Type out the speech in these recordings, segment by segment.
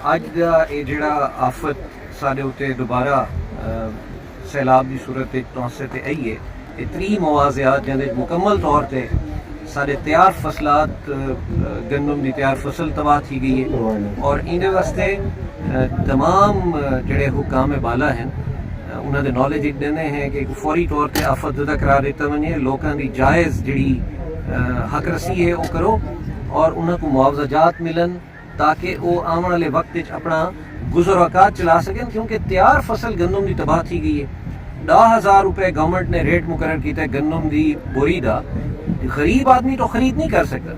अज का ये जिहड़ा आफत साडे उत्ते दोबारा सैलाब की सूरत तौंसे ते आई है, ये 3 मुआवज़ात जिहदे मुकम्मल तौर पर सारे तैयार फसलात गंदम की तैयार फसल तबाह की गई है और इन वास्ते तमाम जिहड़े हुकाम बाला हैं उन्होंने नॉलेज देने हैं कि फौरी तौर पर आफत ज़दा करार दिता वजे, लोगों की जायज़ जी हक रसी है वो करो और उन्होंने मुआवजात मिलन ताकि वो आने वाले वक्त अपना गुजर वक़ात चला सकें, क्योंकि तैयार फसल गंदम की तबाह की गई है। 10,000 रुपये गवर्नमेंट ने रेट मुकर्रर किया गंदम की बोरी का। गरीब आदमी तो खरीद नहीं कर सकता,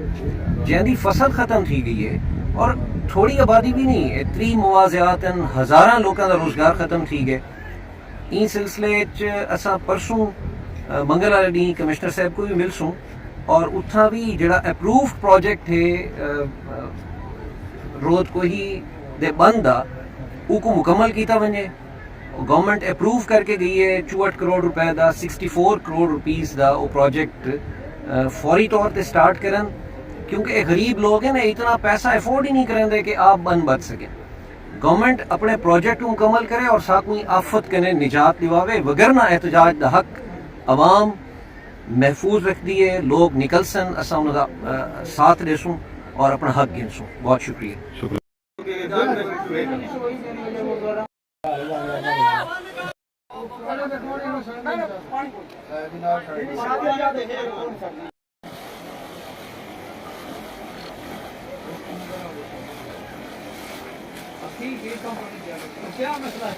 जिंदी फसल खत्म थी गई है और थोड़ी आबादी भी नहीं है, 3 मुआवज़ात हज़ारां लोगों का रोज़गार खत्म थी गए। इन सिलसिले असा परसों मंगल वाले डी कमिश्नर साहब को भी मिलसूँ और उत्था भी जिहड़ा अप्रूव प्रोजेक्ट है रोज को ही दे बंद आ उको मुकम्मल किया वजे। गवर्नमेंट अप्रूव करके गई है 64 करोड़ रुपए का 64 करोड़ रुपीज़ का वो प्रोजेक्ट फौरी तौर पर स्टार्ट करन, क्योंकि गरीब लोग हैं ना इतना पैसा अफोर्ड ही नहीं करेंगे कि आप बन बच सकें। गवर्नमेंट अपने प्रोजेक्ट को मुकम्मल करे और साथ में आफत के निजात दिवावे, वगरना एहतजाज का हक अवाम महफूज रख दिए, लोग निकल सन, असा उनका साथ देसूँ और अपना हक गिनसूँ। बहुत शुक्रिया। क्या मसला है?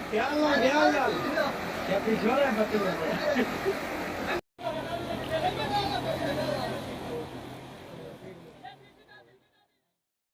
क्या